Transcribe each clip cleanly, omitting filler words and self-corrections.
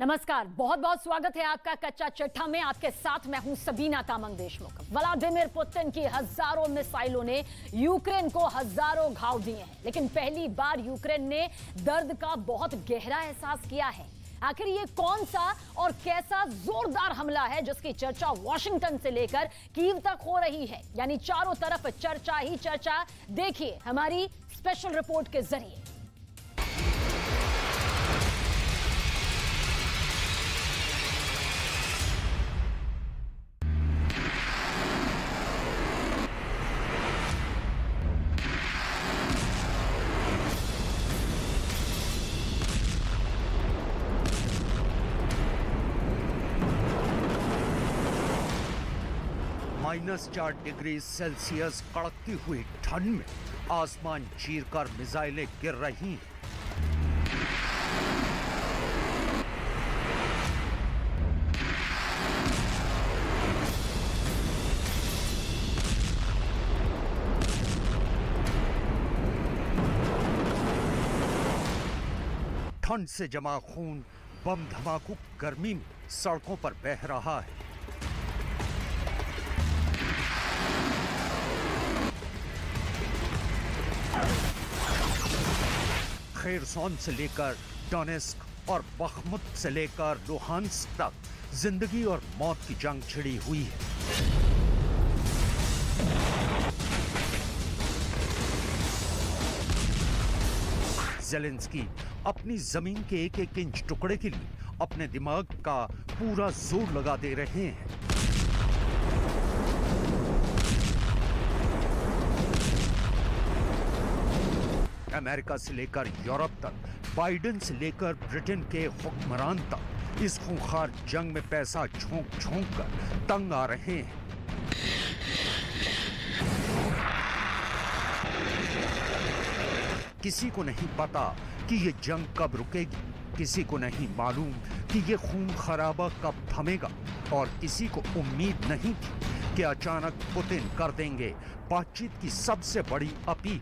नमस्कार, बहुत बहुत स्वागत है आपका कच्चा चिट्ठा में। आपके साथ मैं हूं सबीना कामंग देशमुख। व्लादिमीर पुतिन की हजारों मिसाइलों ने यूक्रेन को हजारों घाव दिए हैं, लेकिन पहली बार यूक्रेन ने दर्द का बहुत गहरा एहसास किया है। आखिर ये कौन सा और कैसा जोरदार हमला है जिसकी चर्चा वॉशिंगटन से लेकर कीव तक हो रही है, यानी चारों तरफ चर्चा ही चर्चा। देखिए हमारी स्पेशल रिपोर्ट के जरिए। -4 डिग्री सेल्सियस कड़कती हुई ठंड में आसमान चीरकर मिसाइलें गिर रही हैं। ठंड से जमा खून बम धमाकों गर्मी में सड़कों पर बह रहा है। खेरसॉन से लेकर डोनेस्क और बखमुत से लेकर लुहांस्क तक जिंदगी और मौत की जंग छिड़ी हुई है। ज़ेलेंस्की अपनी जमीन के एक एक इंच टुकड़े के लिए अपने दिमाग का पूरा जोर लगा दे रहे हैं। अमेरिका से लेकर यूरोप तक, बाइडेन से लेकर ब्रिटेन के हुक्मरान तक इस खूंखार जंग में पैसा झोंक झोंक कर तंग आ रहे हैं। किसी को नहीं पता कि ये जंग कब रुकेगी, किसी को नहीं मालूम कि ये खून खराबा कब थमेगा, और किसी को उम्मीद नहीं थी कि अचानक पुतिन कर देंगे बातचीत की सबसे बड़ी अपील।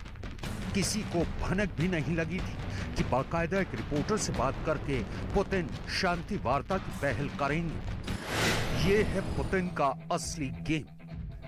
किसी को भनक भी नहीं लगी थी कि बाकायदा एक रिपोर्टर से बात करके पुतिन शांति वार्ता की पहल करेंगे। ये है पुतिन का असली गेम,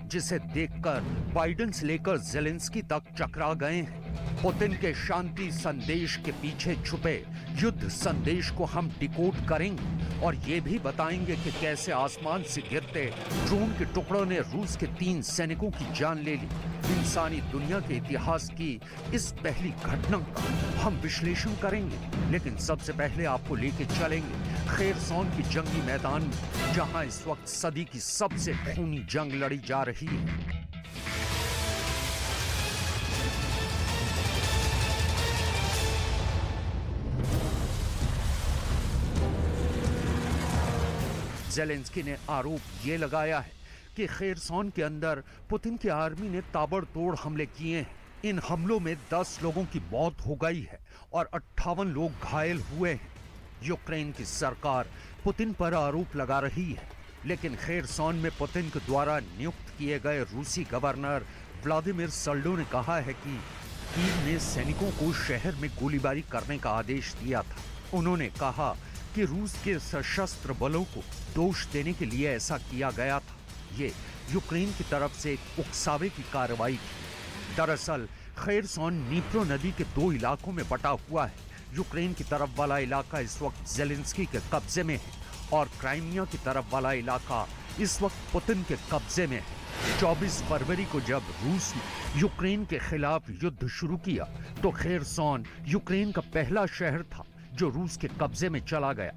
जिसे देखकर बाइडेन से लेकर ज़ेलेंस्की तक चकरा गए हैं। पुतिन के शांति संदेश के पीछे छुपे युद्ध संदेश को हम डिकोड करेंगे और ये भी बताएंगे कि कैसे आसमान से गिरते ड्रोन के टुकड़ों ने रूस के 3 सैनिकों की जान ले ली। इंसानी दुनिया के इतिहास की इस पहली घटना का हम विश्लेषण करेंगे, लेकिन सबसे पहले आपको लेके चलेंगे खेरसॉन की जंगी मैदान में, जहां इस वक्त सदी की सबसे खूनी जंग लड़ी जा रही है। ज़ेलेंस्की ने आरोप ये लगाया है कि खेरसॉन के अंदर पुतिन की आर्मी ने ताबड़तोड़ हमले किए हैं। इन हमलों में 10 लोगों की मौत हो गई है और 58 लोग घायल हुए हैं। यूक्रेन की सरकार पुतिन पर आरोप लगा रही है, लेकिन खेरसॉन में पुतिन के द्वारा नियुक्त किए गए रूसी गवर्नर व्लादिमीर सल्डो ने कहा है कि कीव ने सैनिकों को शहर में गोलीबारी करने का आदेश दिया था। उन्होंने कहा कि रूस के सशस्त्र बलों को दोष देने के लिए ऐसा किया गया था। ये यूक्रेन की तरफ से एक उकसावे की कार्रवाई थी। दरअसल खेरसॉन नीप्रो नदी के 2 इलाकों में बटा हुआ है। यूक्रेन की तरफ वाला इलाका इस वक्त ज़ेलेंस्की के कब्जे में है और क्राइमिया की तरफ वाला इलाका इस वक्त पुतिन के कब्जे में है। 24 फरवरी को जब रूस ने यूक्रेन के खिलाफ युद्ध शुरू किया तो खेरसॉन यूक्रेन का पहला शहर था जो रूस के कब्जे में चला गया,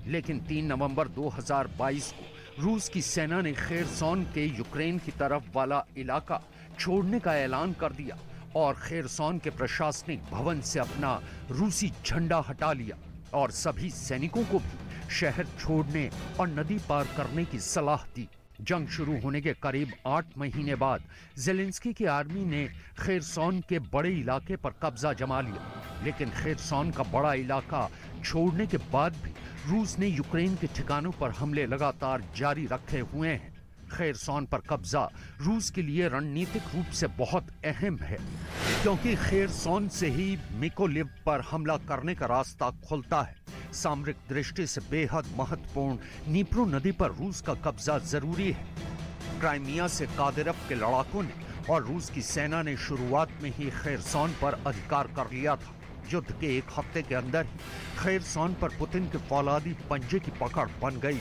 लेकिन 3 नवंबर 2022 को रूस की सेना ने खेरसॉन के यूक्रेन की तरफ वाला इलाका छोड़ने का ऐलान कर दिया और खेरसॉन के प्रशासनिक भवन से अपना रूसी झंडा हटा लिया और सभी सैनिकों को भी शहर छोड़ने और नदी पार करने की सलाह दी। जंग शुरू होने के करीब 8 महीने बाद ज़ेलेंस्की की आर्मी ने खेरसॉन के बड़े इलाके पर कब्जा जमा लिया, लेकिन खेरसॉन का बड़ा इलाका छोड़ने के बाद भी रूस ने यूक्रेन के ठिकानों पर हमले लगातार जारी रखे हुए हैं। खेरसॉन पर कब्जा रूस के लिए रणनीतिक रूप से बहुत अहम है, क्योंकि खेरसॉन से ही मिकोलिव पर हमला करने का रास्ता खुलता है। सामरिक दृष्टि से बेहद महत्वपूर्ण नीप्रो नदी पर रूस का कब्जा जरूरी है। क्राइमिया से कादिरव के लड़ाकों ने और रूस की सेना ने शुरुआत में ही खेरसॉन पर अधिकार कर लिया था। युद्ध के एक हफ्ते के अंदर ही खेरसॉन पर पुतिन के फौलादी पंजे की पकड़ बन गई।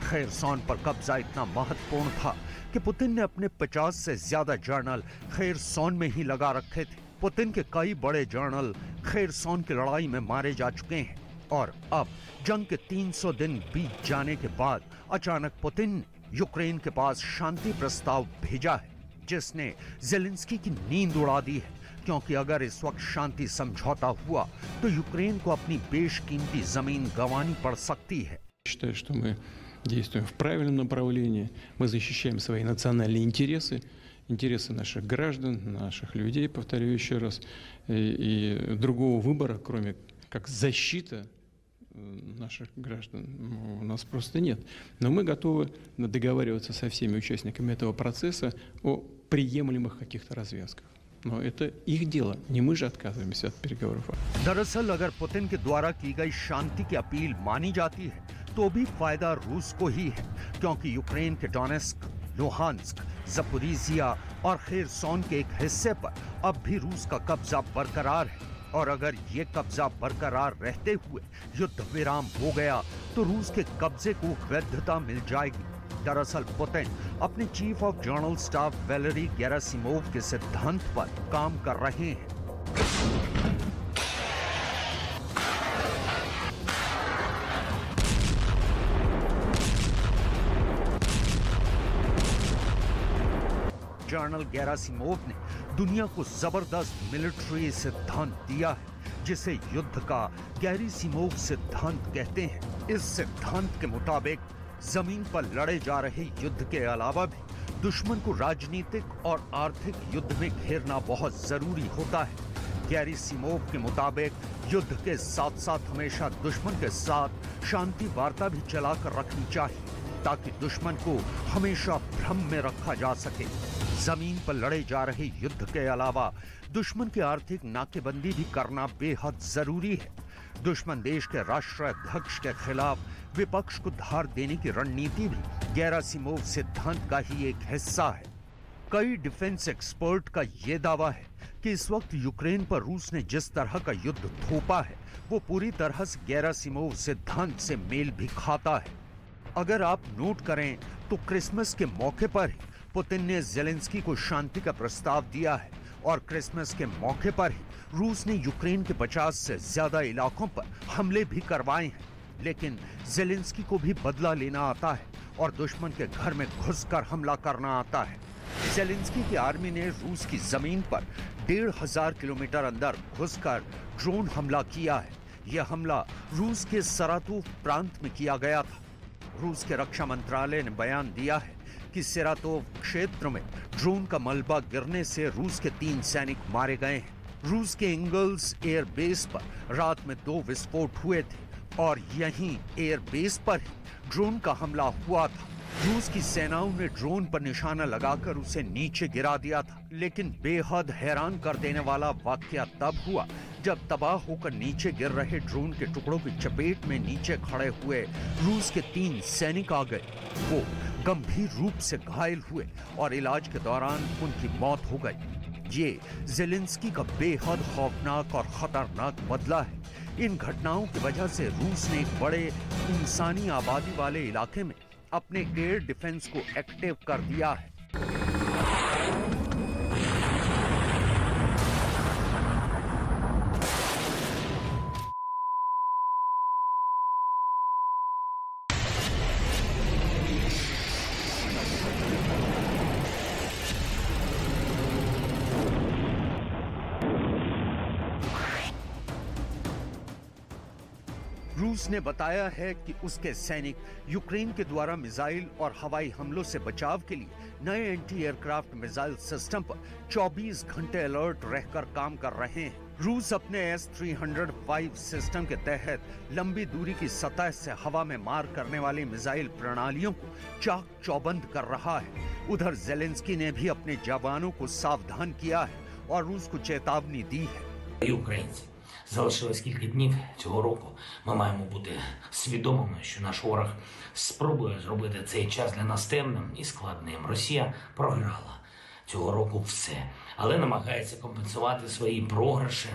खेरसॉन पर कब्जा इतना महत्वपूर्ण था कि पुतिन ने अपने 50 से ज्यादा जनरल खेरसॉन में ही लगा रखे थे। पुतिन के कई बड़े जनरल खेरसॉन की लड़ाई में मारे जा चुके हैं और अब जंग के 300 दिन बीत जाने के बाद अचानक पुतिन ने यूक्रेन के पास शांति प्रस्ताव भेजा है, जिसने जेलेंस्की की नींद उड़ा दी है। क्योंकि अगर इस वक्त शांति समझौता हुआ तो यूक्रेन को अपनी बेशकीमती जमीन गंवानी पड़ सकती है। Считаю, что мы действуем в правильном направлении. Мы защищаем свои национальные интересы, интересы наших граждан, наших людей, повторю еще раз. И другого выбора, кроме как защита наших граждан, у нас просто нет. Но мы готовы договариваться со всеми участниками этого процесса о приемлемых каких-то развязках. Но это их дело, не мы же отказываемся от переговоров. दरअसल अगर पुतिन के द्वारा की गई शांति की अपील मानी जाती है तो भी फायदा रूस को ही है, क्योंकि यूक्रेन के डोनेस्क, लुहांस्क, ज़पोरिजिया और खेरसॉन के एक हिस्से पर अब भी रूस का कब्जा बरकरार है। और अगर ये कब्जा बरकरार रहते हुए युद्ध विराम हो गया तो रूस के कब्जे को वैधता मिल जाएगी। दरअसल पुतिन अपने chief of general staff Valery Gerasimov के सिद्धांत पर काम कर रहे हैं। जनरल गेरासिमोव ने दुनिया को जबरदस्त मिलिट्री सिद्धांत दिया है, जिसे युद्ध का गेरासिमोव सिद्धांत कहते हैं। इस सिद्धांत के मुताबिक जमीन पर लड़े जा रहे युद्ध के अलावा भी दुश्मन को राजनीतिक और आर्थिक युद्ध में घेरना बहुत जरूरी होता है। गेरासिमोव के मुताबिक युद्ध के साथ साथ हमेशा दुश्मन के साथ शांति वार्ता भी चलाकर रखनी चाहिए, ताकि दुश्मन को हमेशा भ्रम में रखा जा सके। जमीन पर लड़े जा रहे युद्ध के अलावा दुश्मन की आर्थिक नाकेबंदी भी करना बेहद जरूरी है। दुश्मन देश के राष्ट्राध्यक्ष के खिलाफ विपक्ष को धार देने की रणनीति भी गेरासिमोव सिद्धांत का ही एक हिस्सा है। कई डिफेंस एक्सपर्ट का यह दावा है कि इस वक्त यूक्रेन पर रूस ने जिस तरह का युद्ध थोपा है वो पूरी तरह से गेरासिमोव सिद्धांत से मेल भी खाता है। अगर आप नोट करें तो क्रिसमस के मौके पर ही पुतिन ने जेलेंस्की को शांति का प्रस्ताव दिया है और क्रिसमस के मौके पर ही रूस ने यूक्रेन के 50 से ज्यादा इलाकों पर हमले भी करवाए हैं। लेकिन जेलेंस्की को भी बदला लेना आता है और दुश्मन के घर में घुसकर हमला करना आता है। जेलेंस्की की आर्मी ने रूस की जमीन पर 1500 किलोमीटर अंदर घुसकर ड्रोन हमला किया है। यह हमला रूस के सरातोव प्रांत में किया गया था। रूस के रक्षा मंत्रालय ने बयान दिया है कि सेरातोव क्षेत्र में ड्रोन का मलबा गिरने से रूस के 3 सैनिक मारे गए हैं। रूस के इंगल्स एयर बेस पर रात में 2 विस्फोट हुए थे और यहीं एयर बेस पर ही ड्रोन का हमला हुआ था। रूस की सेनाओं ने ड्रोन पर निशाना लगाकर उसे नीचे गिरा दिया था, लेकिन बेहद हैरान कर देने वाला वाकया तब हुआ जब तबाह होकर नीचे गिर रहे ड्रोन के टुकड़ों की चपेट में नीचे खड़े हुए रूस के 3 सैनिक आ गए। वो गंभीर रूप से घायल हुए और इलाज के दौरान उनकी मौत हो गई। ये जेलेंस्की का बेहद खौफनाक और खतरनाक बदला है। इन घटनाओं की वजह से रूस ने एक बड़े इंसानी आबादी वाले इलाके में अपने एयर डिफेंस को एक्टिव कर दिया है। रूस ने बताया है कि उसके सैनिक यूक्रेन के द्वारा मिसाइल और हवाई हमलों से बचाव के लिए नए एंटी एयरक्राफ्ट मिसाइल सिस्टम पर 24 घंटे अलर्ट रहकर काम कर रहे हैं। रूस अपने S-300 सिस्टम के तहत लंबी दूरी की सतह से हवा में मार करने वाली मिसाइल प्रणालियों को चाक चौबंद कर रहा है। उधर जेलेंस्की ने भी अपने जवानों को सावधान किया है और रूस को चेतावनी दी है। Залишилось кілька днів цього року. Ми маємо бути свідомими, що наш ворог спробує зробити цей час для нас темним і складним. Росія програла цього року все, але намагається компенсувати свої програші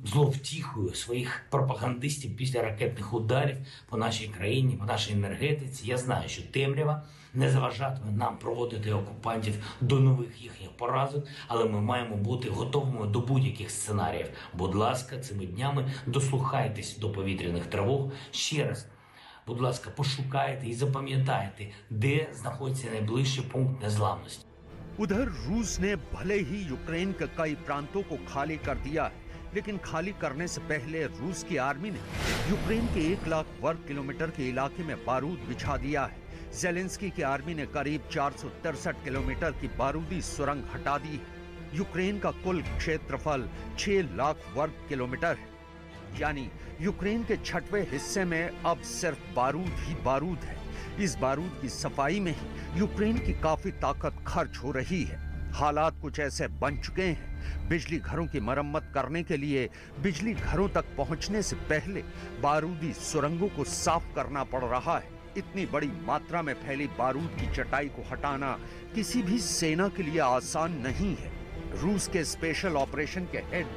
зловтіхою своїх пропагандистів після ракетних ударів по нашій країні, по нашій енергетиці. Я знаю, що темрява не заважатиме нам проводити окупантів до нових їхніх поразок, але ми маємо бути готовими до будь-яких сценаріїв. Будь ласка, цими днями дослухайтесь до повітряних тривог. Ще раз, будь ласка, пошукайте і запам'ятайте, де знаходиться найближчий пункт незламності. उधर रूस ने भले ही यूक्रेन के कई प्रांतों को खाली कर दिया है, लेकिन खाली करने से पहले रूस की आर्मी ने यूक्रेन के 1 लाख वर्ग किलोमीटर के इलाके में बारूद बिछा दिया है। जेलेंस्की की आर्मी ने करीब 463 किलोमीटर की बारूदी सुरंग हटा दी है। यूक्रेन का कुल क्षेत्रफल 6 लाख वर्ग किलोमीटर है, यानी यूक्रेन के 6वें हिस्से में अब सिर्फ बारूद ही बारूद है। इस बारूद की सफाई में ही यूक्रेन की काफी ताकत खर्च हो रही है। हालात कुछ ऐसे बन चुके हैं, बिजली घरों की मरम्मत करने के लिए बिजली घरों तक पहुंचने से पहले बारूदी सुरंगों को साफ करना पड़ रहा है। इतनी बड़ी मात्रा में फैली बारूद की चटाई को हटाना किसी भी सेना के लिए आसान नहीं है। रूस के स्पेशल ऑपरेशन के हेड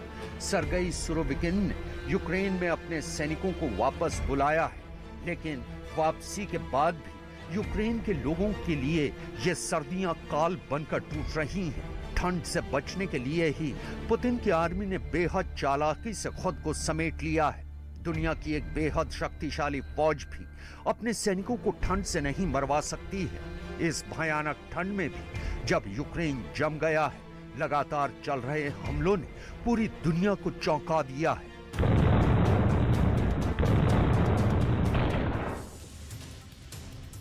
सरगई सुरोविकिन ने यूक्रेन में अपने सैनिकों को वापस बुलाया है, लेकिन वापसी के बाद भी यूक्रेन के लोगों के लिए ये सर्दियां काल बनकर टूट रही हैं। ठंड से बचने के लिए ही पुतिन की आर्मी ने बेहद चालाकी से खुद को समेट लिया है। दुनिया की एक बेहद शक्तिशाली फौज भी अपने सैनिकों को ठंड से नहीं मरवा सकती है। इस भयानक ठंड में भी जब यूक्रेन जम गया है, लगातार चल रहे हमलों ने पूरी दुनिया को चौंका दिया है।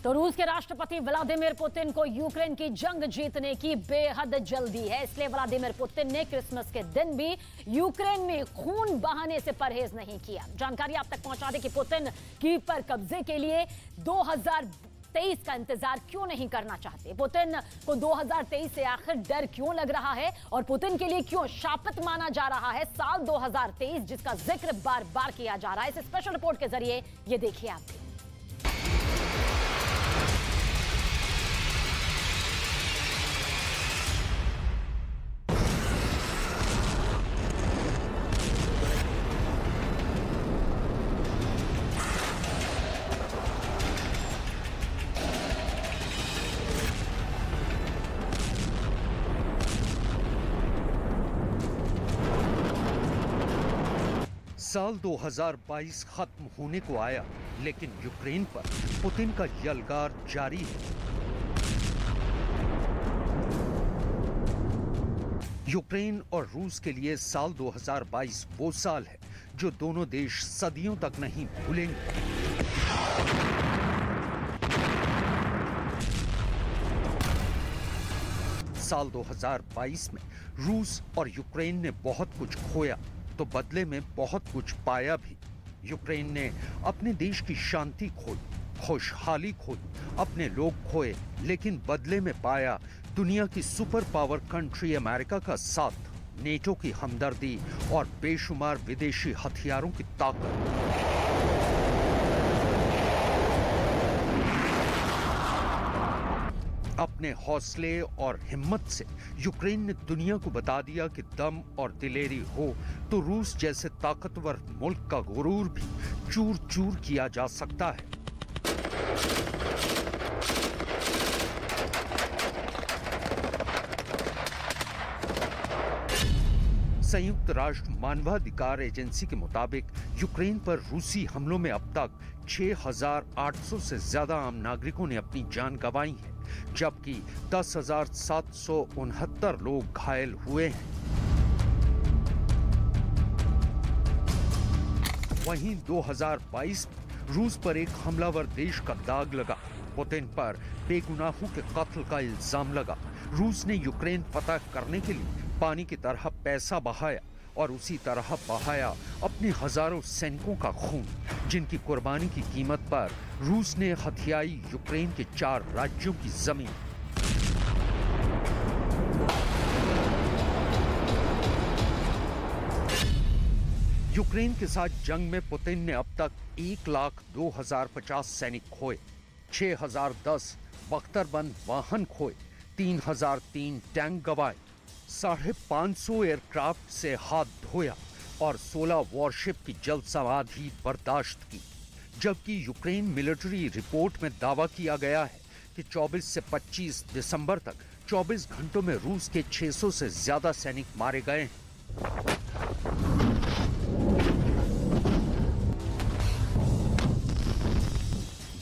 तो रूस के राष्ट्रपति व्लादिमीर पुतिन को यूक्रेन की जंग जीतने की बेहद जल्दी है, इसलिए व्लादिमीर पुतिन ने क्रिसमस के दिन भी यूक्रेन में खून बहाने से परहेज नहीं किया। जानकारी आप तक पहुंचा दें कि पुतिन कीव पर कब्जे के लिए 2023 का इंतजार क्यों नहीं करना चाहते। पुतिन को 2023 से आखिर डर क्यों लग रहा है और पुतिन के लिए क्यों शापित माना जा रहा है साल 2023, जिसका जिक्र बार बार किया जा रहा है। इस स्पेशल रिपोर्ट के जरिए ये देखिए आप भी। साल 2022 खत्म होने को आया, लेकिन यूक्रेन पर पुतिन का यलगार जारी है। यूक्रेन और रूस के लिए साल 2022 वो साल है जो दोनों देश सदियों तक नहीं भूलेंगे। साल 2022 में रूस और यूक्रेन ने बहुत कुछ खोया तो बदले में बहुत कुछ पाया भी। यूक्रेन ने अपने देश की शांति खोई, खुशहाली खोई, अपने लोग खोए, लेकिन बदले में पाया दुनिया की सुपर पावर कंट्री अमेरिका का साथ, नेटो की हमदर्दी और बेशुमार विदेशी हथियारों की ताकत। अपने हौसले और हिम्मत से यूक्रेन ने दुनिया को बता दिया कि दम और दिलेरी हो तो रूस जैसे ताकतवर मुल्क का गुरूर भी चूर चूर किया जा सकता है। संयुक्त राष्ट्र मानवाधिकार एजेंसी के मुताबिक यूक्रेन पर रूसी हमलों में अब तक 6,800 से ज्यादा आम नागरिकों ने अपनी जान गंवाई है, जबकि 10,769 लोग घायल हुए हैं। वहीं 2022 में रूस पर एक हमलावर देश का दाग लगा। पुतिन पर बेगुनाहों के कत्ल का इल्जाम लगा। रूस ने यूक्रेन फतह करने के लिए पानी की तरह पैसा बहाया और उसी तरह बहाया अपने हजारों सैनिकों का खून, जिनकी कुर्बानी की कीमत पर रूस ने हथियाई यूक्रेन के 4 राज्यों की जमीन। यूक्रेन के साथ जंग में पुतिन ने अब तक 1,02,050 सैनिक खोए, 6,010 बख्तरबंद वाहन खोए, 3,003 टैंक गंवाए, 550 एयरक्राफ्ट से हाथ धोया और 16 वॉरशिप की जल समाधि बर्दाश्त की। जबकि यूक्रेन मिलिट्री रिपोर्ट में दावा किया गया है कि 24 से 25 दिसंबर तक 24 घंटों में रूस के 600 से ज्यादा सैनिक मारे गए हैं।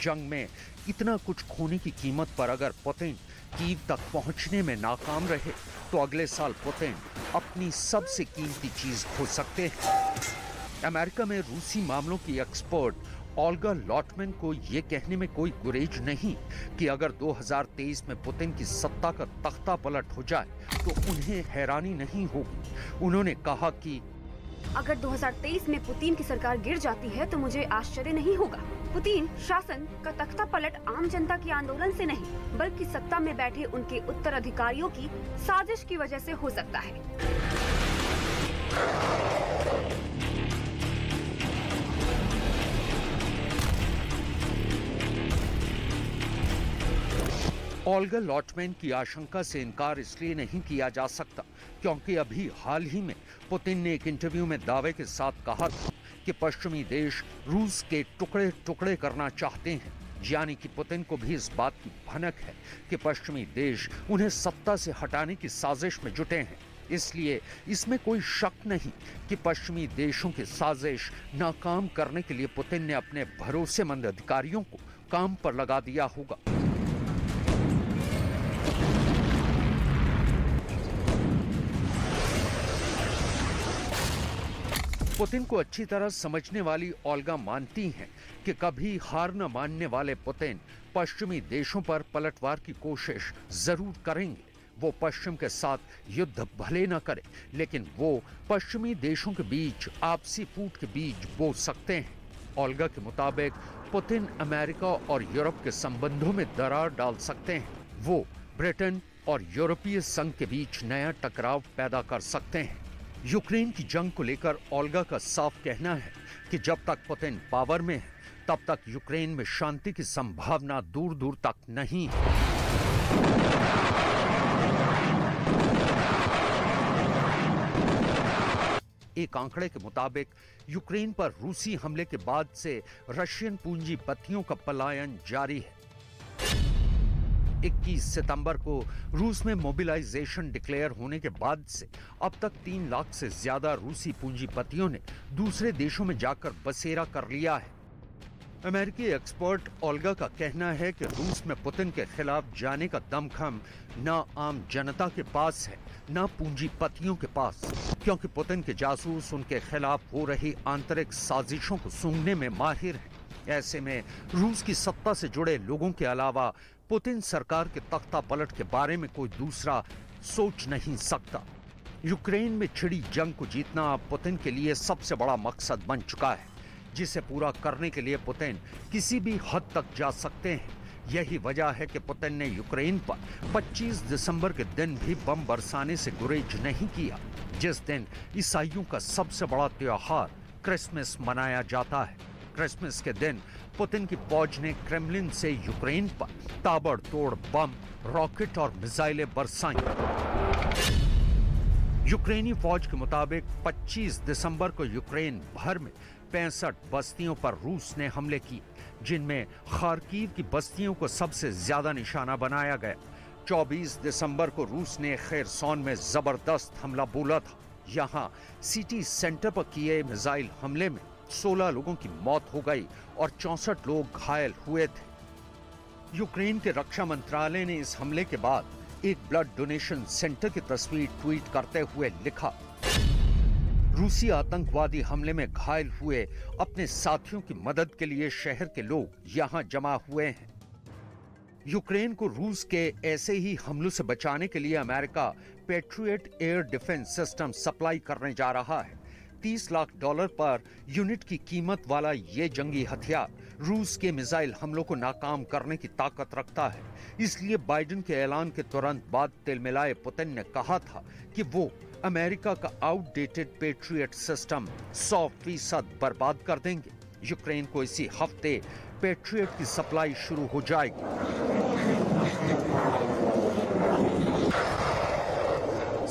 जंग में इतना कुछ खोने की कीमत पर अगर पुतिन कीव तक पहुंचने में नाकाम रहे तो अगले साल पुतिन अपनी सबसे कीमती चीज खो सकते हैं। अमेरिका में रूसी मामलों की एक्सपर्ट ओल्गा लॉटमैन को यह कहने में कोई गुरेज नहीं कि अगर 2023 में पुतिन की सत्ता का तख्ता पलट हो जाए तो उन्हें हैरानी नहीं होगी। उन्होंने कहा कि अगर 2023 में पुतिन की सरकार गिर जाती है तो मुझे आश्चर्य नहीं होगा। पुतिन शासन का तख्ता पलट आम जनता के आंदोलन से नहीं बल्कि सत्ता में बैठे उनके उत्तराधिकारियों की साजिश की वजह से हो सकता है। ओल्गा लॉटमैन की आशंका से इनकार इसलिए नहीं किया जा सकता क्योंकि अभी हाल ही में पुतिन ने एक इंटरव्यू में दावे के साथ कहा था कि पश्चिमी देश रूस के टुकड़े टुकड़े करना चाहते हैं, यानी कि पुतिन को भी इस बात की भनक है कि पश्चिमी देश उन्हें सत्ता से हटाने की साजिश में जुटे हैं। इसलिए इसमें कोई शक नहीं कि पश्चिमी देशों की साजिश नाकाम करने के लिए पुतिन ने अपने भरोसेमंद अधिकारियों को काम पर लगा दिया होगा। पुतिन को अच्छी तरह समझने वाली ओल्गा मानती हैं कि कभी हार न मानने वाले पुतिन पश्चिमी देशों पर पलटवार की कोशिश जरूर करेंगे। वो पश्चिम के साथ युद्ध भले न करे, लेकिन वो पश्चिमी देशों के बीच आपसी फूट के बीज बो सकते हैं। ओल्गा के मुताबिक पुतिन अमेरिका और यूरोप के संबंधों में दरार डाल सकते हैं। वो ब्रिटेन और यूरोपीय संघ के बीच नया टकराव पैदा कर सकते हैं। यूक्रेन की जंग को लेकर ओल्गा का साफ कहना है कि जब तक पुतिन पावर में है तब तक यूक्रेन में शांति की संभावना दूर दूर तक नहीं है। एक आंकड़े के मुताबिक यूक्रेन पर रूसी हमले के बाद से रशियन पूंजीपतियों का पलायन जारी है। 21 सितंबर को रूस में मोबिलाइजेशन डिक्लेयर होने के बाद से अब तक 3 लाख से ज्यादा रूसी पूंजीपतियों ने दूसरे देशों में जाकर बसेरा कर लिया है। अमेरिकी एक्सपर्ट ओल्गा का कहना है कि रूस में पुतिन के खिलाफ जाने का दमखम न आम जनता के पास है न पूंजीपतियों के पास, क्योंकि पुतिन के जासूस उनके खिलाफ हो रही आंतरिक साजिशों को सूंघने में माहिर हैं। ऐसे में रूस की सत्ता से जुड़े लोगों के अलावा पुतिन सरकार के तख्ता पलट के बारे में कोई दूसरा सोच नहीं सकता। यूक्रेन में छिड़ी जंग को जीतना पुतिन के लिए सबसे बड़ा मकसद बन चुका है, जिसे पूरा करने के लिए पुतिन किसी भी हद तक जा सकते हैं। यही वजह है कि पुतिन ने यूक्रेन पर 25 दिसंबर के दिन भी बम बरसाने से गुरेज नहीं किया, जिस दिन ईसाइयों का सबसे बड़ा त्योहार क्रिसमस मनाया जाता है। क्रिसमस के दिन पुतिन की फौज ने क्रेमलिन से यूक्रेन पर ताबड़तोड़ बम, रॉकेट और मिसाइलें बरसाई। यूक्रेनी फौज के मुताबिक 25 दिसंबर को यूक्रेन भर में 65 बस्तियों पर रूस ने हमले किए, जिनमें खार्कीव की बस्तियों को सबसे ज्यादा निशाना बनाया गया। 24 दिसंबर को रूस ने खेरसोन में जबरदस्त हमला बोला था। यहां सिटी सेंटर पर किए मिसाइल हमले में 16 लोगों की मौत हो गई और 64 लोग घायल हुए थे। यूक्रेन के रक्षा मंत्रालय ने इस हमले के बाद एक ब्लड डोनेशन सेंटर की तस्वीर ट्वीट करते हुए लिखा, रूसी आतंकवादी हमले में घायल हुए अपने साथियों की मदद के लिए शहर के लोग यहां जमा हुए हैं। यूक्रेन को रूस के ऐसे ही हमलों से बचाने के लिए America patriot air defence system supply करने जा रहा है। $30 लाख पर यूनिट की कीमत वाला ये जंगी हथियार रूस के मिसाइल हमलों को नाकाम करने की ताकत रखता है। इसलिए बाइडेन के ऐलान के तुरंत बाद तिलमिलाए पुतिन ने कहा था कि वो अमेरिका का आउटडेटेड पेट्रियट सिस्टम 100% बर्बाद कर देंगे। यूक्रेन को इसी हफ्ते पेट्रियट की सप्लाई शुरू हो जाएगी।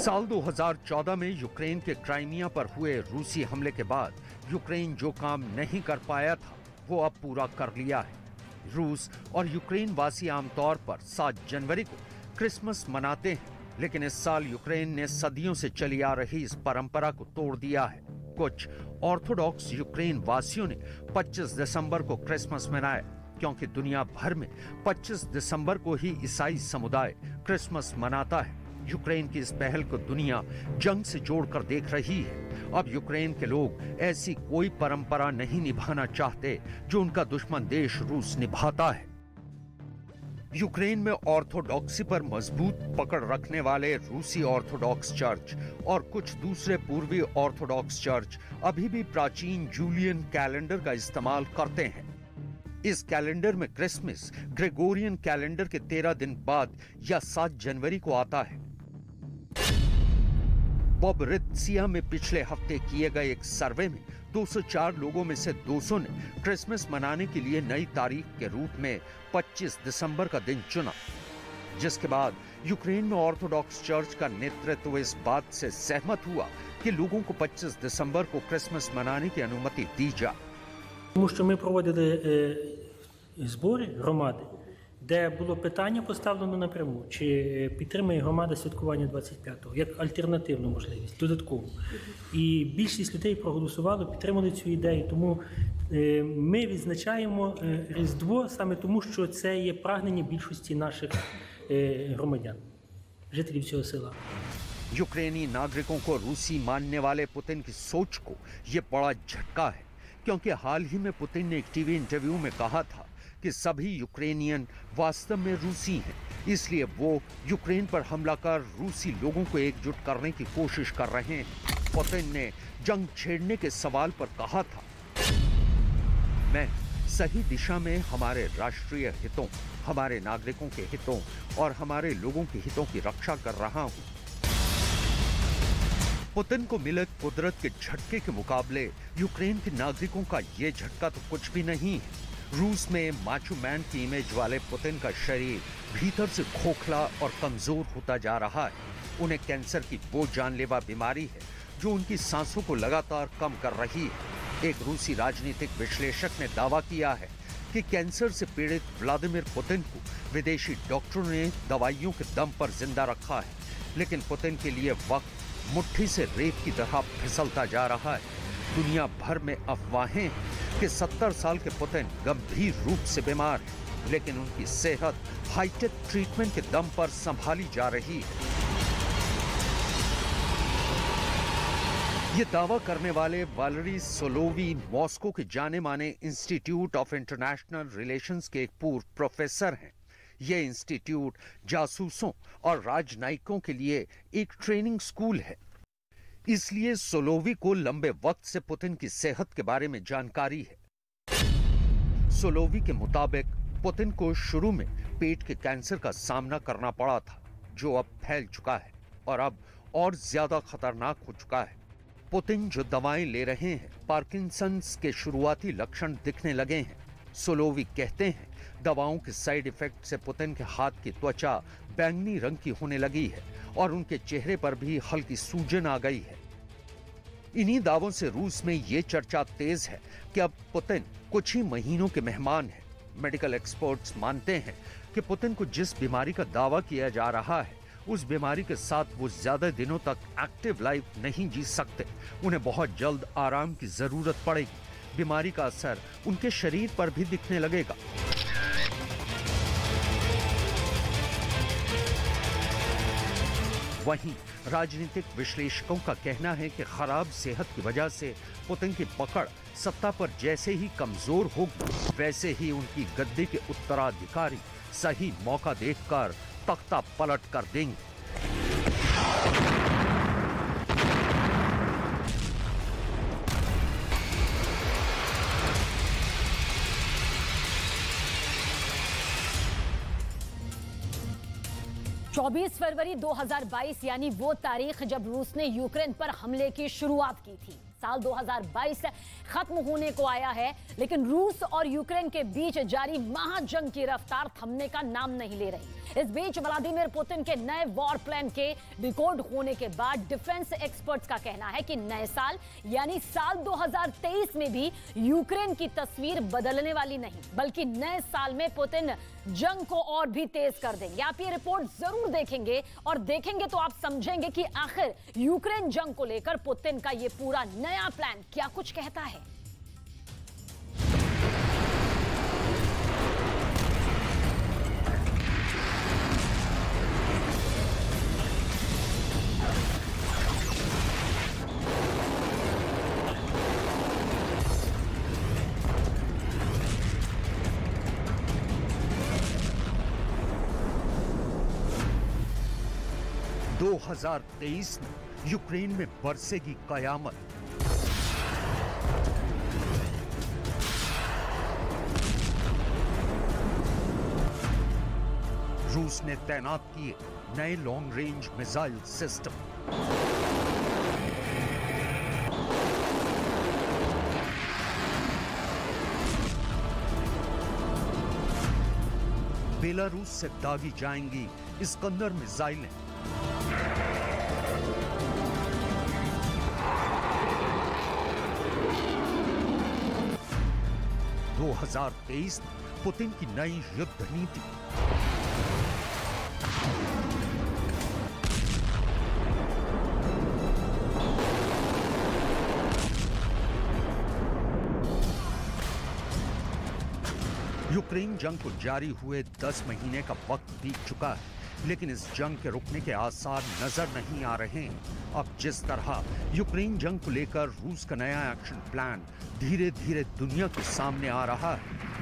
साल 2014 में यूक्रेन के क्राइमिया पर हुए रूसी हमले के बाद यूक्रेन जो काम नहीं कर पाया था वो अब पूरा कर लिया है। रूस और यूक्रेन वासी आमतौर पर 7 जनवरी को क्रिसमस मनाते हैं, लेकिन इस साल यूक्रेन ने सदियों से चली आ रही इस परंपरा को तोड़ दिया है। कुछ ऑर्थोडॉक्स यूक्रेन वासियों ने 25 दिसंबर को क्रिसमस मनाया, क्योंकि दुनिया भर में 25 दिसंबर को ही ईसाई समुदाय क्रिसमस मनाता है। यूक्रेन की इस पहल को दुनिया जंग से जोड़कर देख रही है। अब यूक्रेन के लोग ऐसी कोई परंपरा नहीं निभाना चाहते जो उनका दुश्मन देश रूस निभाता है। यूक्रेन में ऑर्थोडॉक्सी पर मजबूत पकड़ रखने वाले रूसी ऑर्थोडॉक्स चर्च और कुछ दूसरे पूर्वी ऑर्थोडॉक्स चर्च अभी भी प्राचीन जूलियन कैलेंडर का इस्तेमाल करते हैं। इस कैलेंडर में क्रिसमस ग्रेगोरियन कैलेंडर के 13 दिन बाद या 7 जनवरी को आता है। बोबरित्सिया में पिछले हफ्ते किए गए एक सर्वे में 204 लोगों में से 200 ने क्रिसमस मनाने के लिए नई तारीख के रूप में 25 दिसंबर का दिन चुना, जिसके बाद यूक्रेन में ऑर्थोडॉक्स चर्च का नेतृत्व इस बात से सहमत हुआ कि लोगों को 25 दिसंबर को क्रिसमस मनाने की अनुमति दी जाए। Тому що ми проводили збори громади, де було питання поставлено напряму, чи підтримує громада святкування 25-го, як альтернативну можливість, додаткову. І більшість людей проголосували, підтримали цю ідею, тому ми відзначаємо Різдво саме тому, що це є прагнення більшості наших громадян, жителів цього села. यूक्रेनी नागरिकों को रूसी मानने वाले पुतिन की सोच को ये बड़ा झटका है, क्योंकि हाल ही में पुतिन ने एक टीवी इंटरव्यू में कहा था कि सभी यूक्रेनियन वास्तव में रूसी हैं, इसलिए वो यूक्रेन पर हमला कर रूसी लोगों को एकजुट करने की कोशिश कर रहे हैं। पुतिन ने जंग छेड़ने के सवाल पर कहा था, मैं सही दिशा में हमारे राष्ट्रीय हितों, हमारे नागरिकों के हितों और हमारे लोगों के हितों की रक्षा कर रहा हूं। पुतिन को मिले कुदरत के झटके के मुकाबले यूक्रेन के नागरिकों का ये झटका तो कुछ भी नहीं है। रूस में माचो मैन की इमेज वाले पुतिन का शरीर भीतर से खोखला और कमजोर होता जा रहा है। उन्हें कैंसर की वो जानलेवा बीमारी है जो उनकी सांसों को लगातार कम कर रही है। एक रूसी राजनीतिक विश्लेषक ने दावा किया है कि कैंसर से पीड़ित व्लादिमीर पुतिन को विदेशी डॉक्टरों ने दवाइयों के दम पर जिंदा रखा है, लेकिन पुतिन के लिए वक्त मुट्ठी से रेत की तरह फिसलता जा रहा है। दुनिया भर में अफवाहें हैं कि 70 साल के पुतिन गंभीर रूप से बीमार हैं, लेकिन उनकी सेहत हाईटेक ट्रीटमेंट के दम पर संभाली जा रही है। ये दावा करने वाले वालेरी सोलोवी मॉस्को के जाने माने इंस्टीट्यूट ऑफ इंटरनेशनल रिलेशंस के एक पूर्व प्रोफेसर हैं। ये इंस्टीट्यूट जासूसों और राजनयिकों के लिए एक ट्रेनिंग स्कूल है, इसलिए सोलोवी को लंबे वक्त से पुतिन की सेहत के बारे में जानकारी है। सोलोवी के मुताबिक पुतिन को शुरू में पेट के कैंसर का सामना करना पड़ा था, जो अब फैल चुका है और अब और ज्यादा खतरनाक हो चुका है। पुतिन जो दवाएं ले रहे हैं, पार्किंसंस के शुरुआती लक्षण दिखने लगे हैं। सोलोवी कहते हैं, दवाओं के साइड इफेक्ट से पुतिन के हाथ की त्वचा बैंगनी रंग की होने लगी है और उनके चेहरे पर भी हल्की सूजन आ गई है। इन्हीं दावों से रूस में ये चर्चा तेज है कि अब पुतिन कुछ ही महीनों के मेहमान हैं। मेडिकल एक्सपर्ट्स मानते हैं कि पुतिन को जिस बीमारी का दावा किया जा रहा है, उस बीमारी के साथ वो ज्यादा दिनों तक एक्टिव लाइफ नहीं जी सकते। उन्हें बहुत जल्द आराम की जरूरत पड़ेगी। बीमारी का असर उनके शरीर पर भी दिखने लगेगा। वहीं राजनीतिक विश्लेषकों का कहना है कि खराब सेहत की वजह से पुतिन की पकड़ सत्ता पर जैसे ही कमजोर होगी, वैसे ही उनकी गद्दी के उत्तराधिकारी सही मौका देखकर तख्ता पलट कर देंगे। 24 फरवरी 2022 यानी वो तारीख जब रूस ने यूक्रेन पर हमले की शुरुआत की थी। साल 2022 खत्म होने को आया है, लेकिन रूस और यूक्रेन के बीच जारी महाजंग की रफ्तार थमने का नाम नहीं ले रही। इस बीच व्लादिमीर पुतिन के नए वॉर प्लान के डिकोड होने के बाद डिफेंस एक्सपर्ट्स का कहना है कि नए साल यानी साल 2023 में भी यूक्रेन की तस्वीर बदलने वाली नहीं, बल्कि नए साल में पुतिन जंग को और भी तेज कर देंगे। आप ये रिपोर्ट जरूर देखेंगे और देखेंगे तो आप समझेंगे कि आखिर यूक्रेन जंग को लेकर पुतिन का ये पूरा नया प्लान क्या कुछ कहता है। दो 2023 में यूक्रेन में बरसेगी कयामत। रूस ने तैनात किए नए long range missile system. Belarus से दागी जाएंगी इस्कंदर मिसाइलें। दो 2023 पुतिन की नई युद्ध नीति। यूक्रेन जंग को जारी हुए 10 महीने का वक्त बीत चुका है, लेकिन इस जंग के रुकने के आसार नजर नहीं आ रहे हैं। अब जिस तरह यूक्रेन जंग को लेकर रूस का नया एक्शन प्लान धीरे धीरे दुनिया के सामने आ रहा है,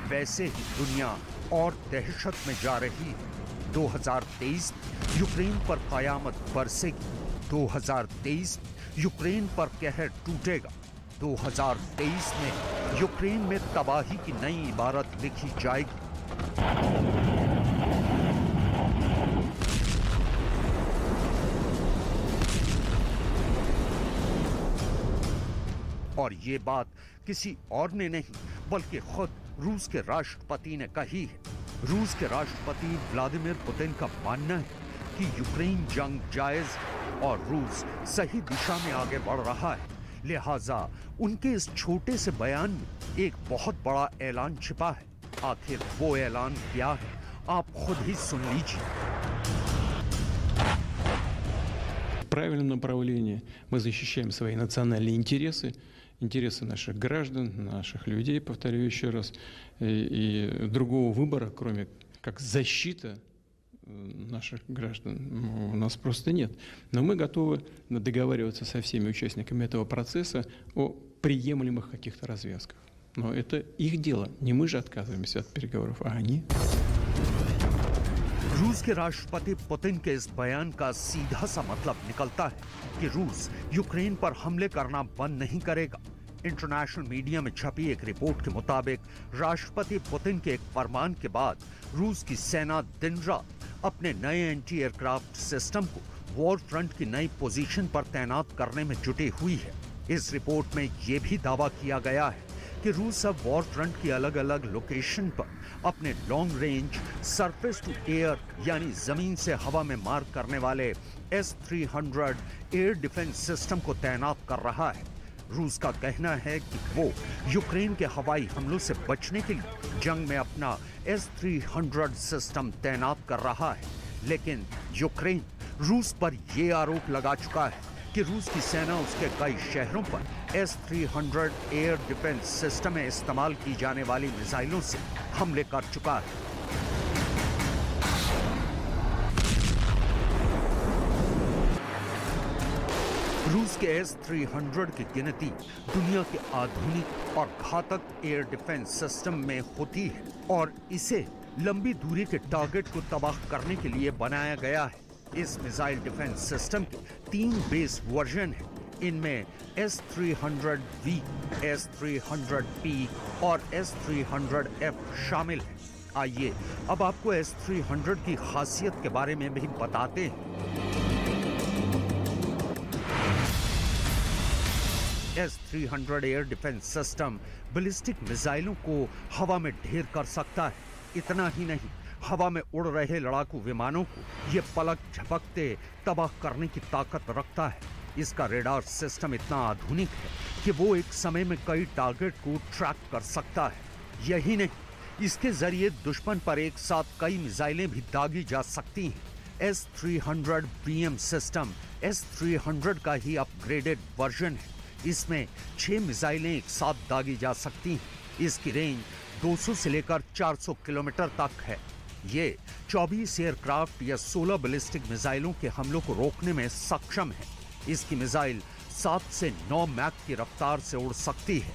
वैसे ही दुनिया और दहशत में जा रही है। 2023 यूक्रेन पर कयामत बरसेगी। 2023 यूक्रेन पर कहर टूटेगा। 2023 में यूक्रेन में तबाही की नई इबारत लिखी जाएगी। और ये बात किसी और ने नहीं बल्कि खुद रूस के राष्ट्रपति ने कही है। रूस के राष्ट्रपति व्लादिमीर पुतिन का मानना है कि यूक्रेन जंग जायज और रूस सही दिशा में आगे बढ़ रहा है। लिहाजा उनके इस छोटे से बयान में एक बहुत बड़ा ऐलान छिपा है। आखिर वो ऐलान क्या है, आप खुद ही सुन लीजिए। В правильном направлении мы защищаем свои национальные интересы, интересы наших граждан, наших людей, повторю еще раз, и другого выбора, кроме как защита наших граждан, у нас просто нет. Но мы готовы договариваться со всеми участниками этого процесса о приемлемых каких-то развязках. Но это их дело. Не мы же отказываемся от переговоров, а они. रूस के राष्ट्रपति पुतिन के इस बयान का सीधा सा मतलब निकलता है कि रूस यूक्रेन पर हमले करना बंद नहीं करेगा। इंटरनेशनल मीडिया में छपी एक रिपोर्ट के मुताबिक राष्ट्रपति पुतिन के एक फरमान के बाद रूस की सेना दिन रात अपने नए एंटी एयरक्राफ्ट सिस्टम को वॉर फ्रंट की नई पोजीशन पर तैनात करने में जुटी हुई है। इस रिपोर्ट में यह भी दावा किया गया है कि रूस अब वॉर फ्रंट की अलग अलग लोकेशन पर अपने long range surface to air यानी जमीन से हवा में मार करने वाले S-300 एयर डिफेंस सिस्टम को तैनात कर रहा है। रूस का कहना है कि वो यूक्रेन के हवाई हमलों से बचने के लिए जंग में अपना S-300 सिस्टम तैनात कर रहा है, लेकिन यूक्रेन रूस पर यह आरोप लगा चुका है कि रूस की सेना उसके कई शहरों पर S-300 एयर डिफेंस सिस्टम में इस्तेमाल की जाने वाली मिसाइलों से हमले कर चुका है। रूस के S-300 की गिनती दुनिया के आधुनिक और घातक एयर डिफेंस सिस्टम में होती है और इसे लंबी दूरी के टारगेट को तबाह करने के लिए बनाया गया है। इस मिसाइल डिफेंस सिस्टम के 3 बेस वर्जन हैं। इनमें S-300V, S-300P और S-300F शामिल हैं। आइए अब आपको S-300 की खासियत के बारे में भी बताते हैं। S-300 air defence system ballistic मिसाइलों को हवा में ढेर कर सकता है। इतना ही नहीं, हवा में उड़ रहे लड़ाकू विमानों को ये पलक झपकते तबाह करने की ताकत रखता है। इसका रेडार सिस्टम इतना आधुनिक है कि वो एक समय में कई टारगेट को ट्रैक कर सकता है। यही नहीं, इसके जरिए दुश्मन पर एक साथ कई मिसाइलें भी दागी जा सकती हैं। S-300 BM सिस्टम S-300 का ही अपग्रेडेड वर्जन है। इसमें 6 मिसाइलें एक साथ दागी जा सकती हैं। इसकी रेंज 200 से लेकर 400 किलोमीटर तक है। ये 24 एयरक्राफ्ट या 16 बैलिस्टिक मिसाइलों के हमलों को रोकने में सक्षम है। इसकी मिसाइल 7 से 9 मैक की रफ्तार से उड़ सकती है।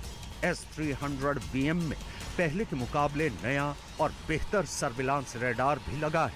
S-300 BM में पहले के मुकाबले नया और बेहतर सर्विलांस रेडार भी लगा है।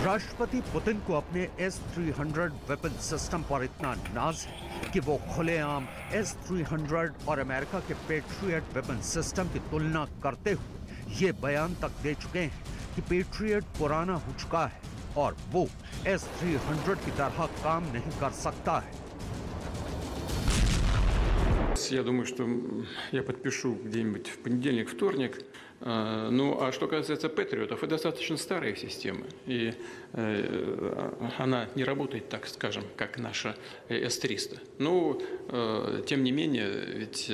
राष्ट्रपति पुतिन को अपने S-300 वेपन सिस्टम पर इतना नाज है कि वो खुलेआम S-300 और अमेरिका के पेट्रियट वेपन सिस्टम की तुलना करते हुए ये बयान तक दे चुके हैं कि पेट्रियट पुराना हो चुका है और वो S-300 की तरह काम नहीं कर सकता है। Я думаю, что я подпишу где-нибудь в понедельник, вторник. Ну, а что касается Патриотов, это достаточно старая система. И она не работает, так скажем, как наша С-300. Но, тем не менее, ведь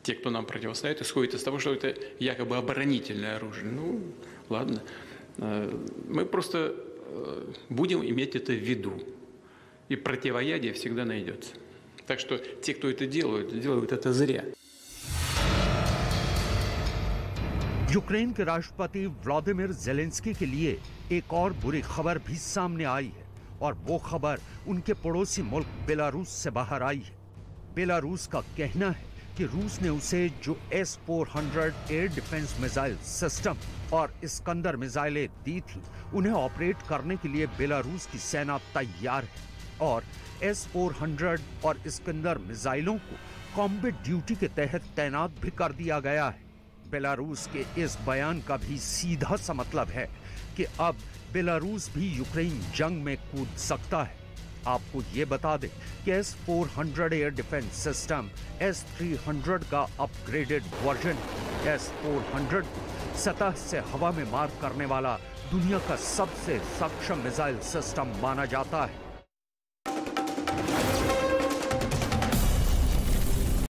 те, кто нам противостоит, исходят из того, что это якобы оборонительное оружие. Ну, ладно. Мы просто будем иметь это в виду. И противоядие всегда найдется. Так что те, кто это делают это зря. यूक्रेन के राष्ट्रपति व्लादिमीर ज़ेलेंस्की के लिए एक और बुरी खबर भी सामने आई है और वो खबर उनके पड़ोसी मुल्क बेलारूस से बाहर आई है। बेलारूस का कहना है कि रूस ने उसे जो S-400 air defence missile system और इस्कंदर मिसाइलें दी थी, उन्हें ऑपरेट करने के लिए बेलारूस की सेना तैयार है और S-400 और इस्कंदर मिसाइलों को कॉम्बैट ड्यूटी के तहत तैनात भी कर दिया गया है। बेलारूस के इस बयान का भी सीधा सा मतलब है कि अब बेलारूस भी यूक्रेन जंग में कूद सकता है। आपको ये बता दें कि S-400 air defence system S-300 का अपग्रेडेड वर्जन है। S-400 को सतह से हवा में मार करने वाला दुनिया का सबसे सक्षम मिसाइल सिस्टम माना जाता है।